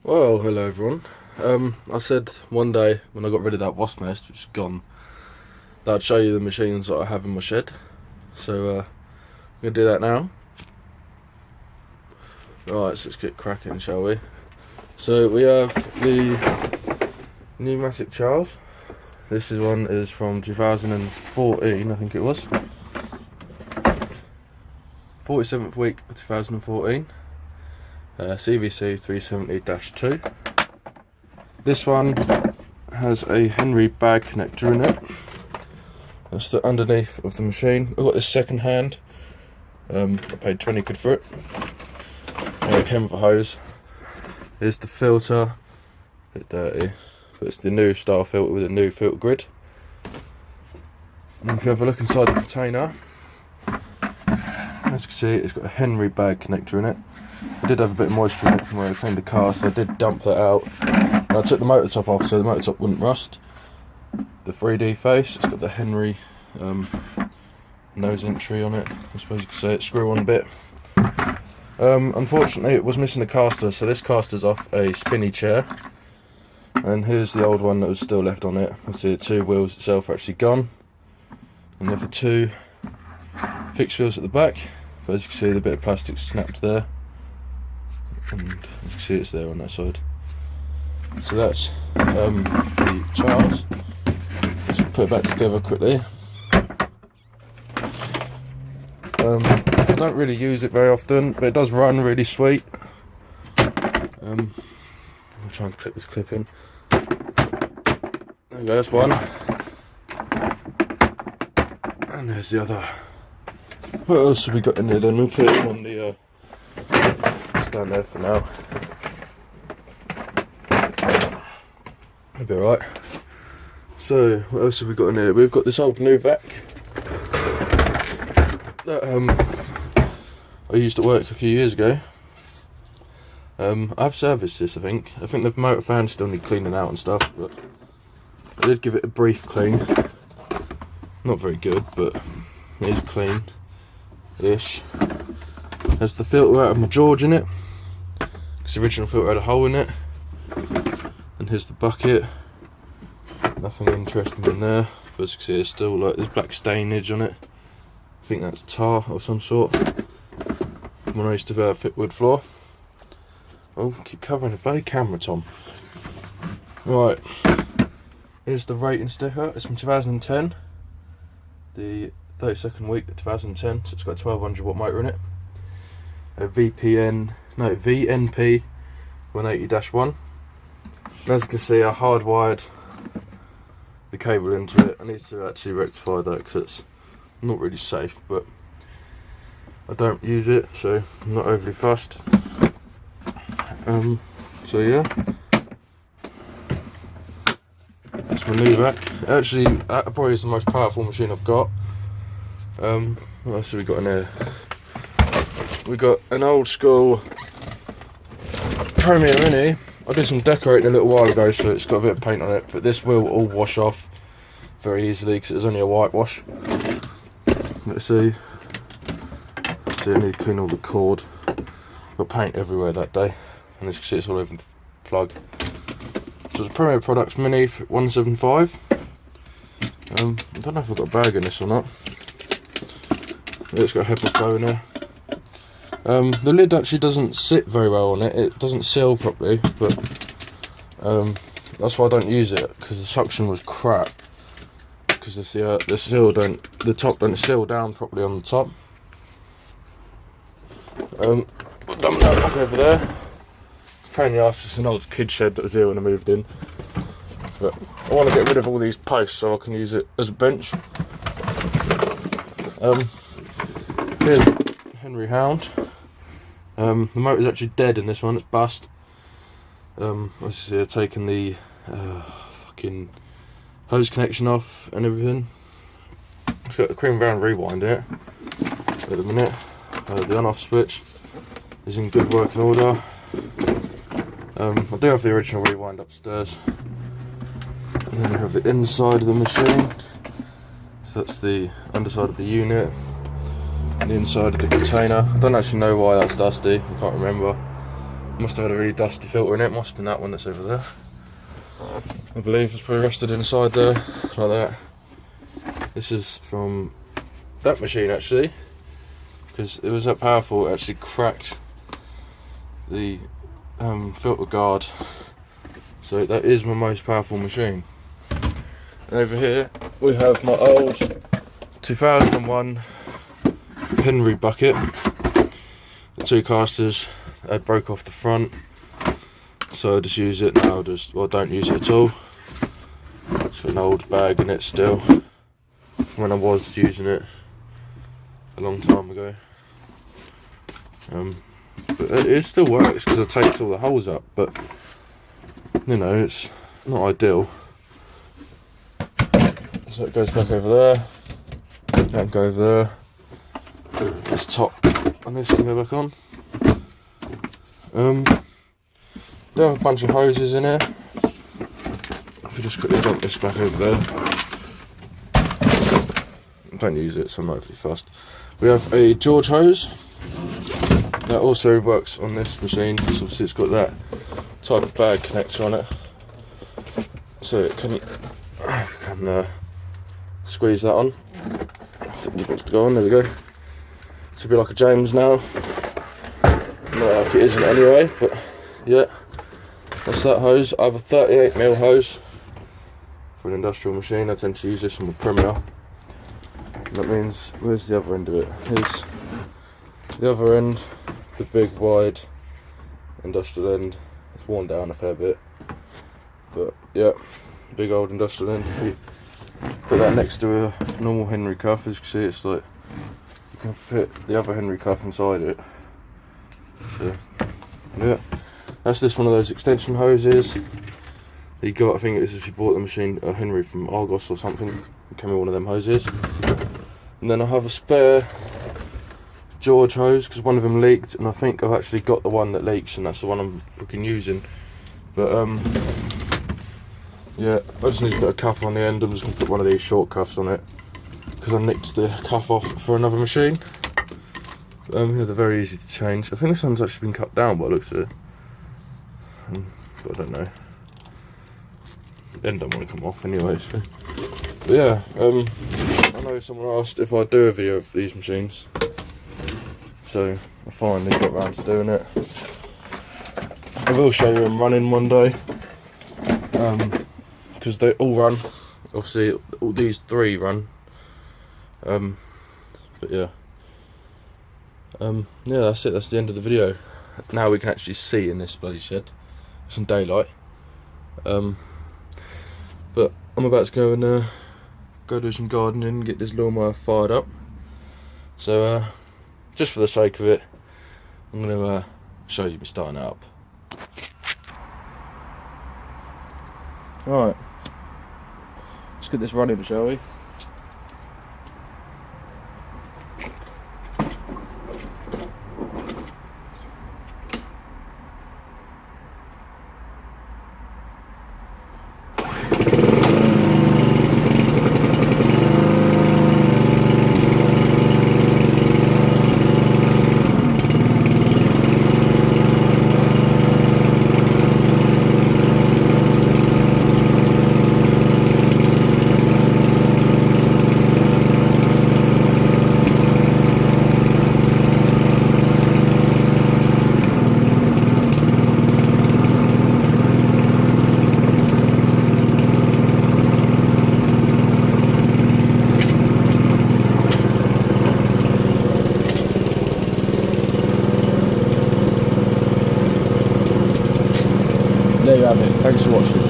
Well, hello everyone. I said one day when I got rid of that wasp nest, which is gone, that I'd show you the machines that I have in my shed. So I'm going to do that now. Right, so let's get cracking, shall we? So we have the Numatics Charles. One is from 2014, I think it was. 47th week of 2014. CVC 370-2. This one has a Henry bag connector in it. That's the underneath of the machine. I've got this second hand. I paid 20 quid for it. It came with a hose. Here's the filter. A bit dirty, but it's the new style filter with a new filter grid. And if you have a look inside the container, as you can see, it's got a Henry bag connector in it. I did have a bit of moisture in it from where I cleaned the car, so I did dump that out. And I took the motor top off so the motor top wouldn't rust. The 3D face, it's got the Henry nose entry on it. I suppose you could say it, screw on bit. Unfortunately it was missing a caster, so this caster's off a spinny chair. And here's the old one that was still left on it. Obviously the two wheels itself are actually gone. And the other two fixed wheels at the back. But as you can see, the bit of plastic snapped there. And as you can see, it's there on that side. So that's the Charles. Let's put it back together quickly. I don't really use it very often, but it does run really sweet. I'll try and clip this clip in. There we go, that's one. And there's the other. What else have we got in there then? We'll put it on the stand there for now. It'll be alright. So, what else have we got in here? We've got this old Nuvac that I used at work a few years ago. I've serviced this, I think. I think the motor fans still need cleaning out and stuff, but I did give it a brief clean. Not very good, but it is clean-ish. There's the filter out of my George in it, because the original filter had a hole in it. And here's the bucket. Nothing interesting in there, but as you can see, it's still like there's black stainage on it. I think that's tar of some sort. When I used to fit wood floor. Oh, keep covering the bloody camera, Tom. Right, here's the rating sticker. It's from 2010, the 32nd week of 2010. So it's got a 1200 watt motor in it. A VNP 180-1. And as you can see, I hardwired the cable into it. I need to actually rectify that because it's not really safe, but I don't use it, so I'm not overly fussed. So yeah, that's my Nuvac. Actually, that probably is the most powerful machine I've got. What else have we got in here? We got an old school Premier Mini. I did some decorating a little while ago, so it's got a bit of paint on it, but this will all wash off very easily because it's only a whitewash. Let's see. I need to clean all the cord. Got paint everywhere that day, and as you can see, it's all over the plug. So it's a Premier Products Mini 175. I don't know if I've got a bag in this or not. It's got a HEPA flow in there. The lid actually doesn't sit very well on it. It doesn't seal properly, but that's why I don't use it, because the suction was crap. Because the top don't seal down properly on the top. I've done that back over there. It's a pain in the arse. It's an old kid shed that was here when I moved in. But I want to get rid of all these posts so I can use it as a bench. Here's Henry Hound. The motor's actually dead in this one, it's bust. Let's see, I've taken the fucking hose connection off and everything. It's got the cream brown rewind in it. Wait a minute. The on-off switch is in good working order. I do have the original rewind upstairs. And then we have the inside of the machine. So that's the underside of the unit. And the inside of the container. I don't actually know why that's dusty, I can't remember. Must have had a really dusty filter in it. Must have been that one that's over there. I believe it's probably rested inside there, like that. This is from that machine actually, because it was that powerful it actually cracked the filter guard. So that is my most powerful machine. And over here we have my old 2001 Henry bucket. The two casters broke off the front, so I just use it now. Well, don't use it at all. It's got an old bag in it still, from when I was using it a long time ago. But it still works because it takes all the holes up, but you know, it's not ideal. So it goes back over there, that can go over there, this top and this can go back on. There are a bunch of hoses in here. If we just quickly dump this back over there. I don't use it, so I'm not overly fussed. We have a George hose that also works on this machine. So obviously it's got that type of bag connector on it, so it can squeeze that on. I think it wants to go on. There we go. Should be like a James now. Not like it isn't anyway, but yeah. That's that hose. I have a 38mm hose for an industrial machine. I tend to use this on the Premier. That means, where's the other end of it? Here's the other end, the big wide industrial end. It's worn down a fair bit, but yeah, big old industrial end. If you put that next to a normal Henry cuff, as you can see, it's like you can fit the other Henry cuff inside it. So yeah, that's just one of those extension hoses you got. I think it's if you bought the machine, a Henry from Argos or something, it came with one of them hoses. And then I have a spare George hose because one of them leaked, and I think I've actually got the one that leaks, and that's the one I'm fucking using. But yeah, I just need to put a cuff on the end. I'm just gonna put one of these short cuffs on it because I nicked the cuff off for another machine. Yeah, they're very easy to change. I think this one's actually been cut down by the looks of it, but I don't know. The end don't want to come off anyway. So. But yeah, I know someone asked if I'd do a video of these machines, so I finally got around to doing it. I will show you them running one day, because they all run. Obviously, all these three run. But yeah. Yeah, that's it. That's the end of the video. Now we can actually see in this bloody shed. Some daylight. But I'm about to go and go do some gardening and get this lawnmower fired up. So just for the sake of it, I'm going to show you me starting it up. Alright, let's get this running, shall we? There you have it. Thanks for watching.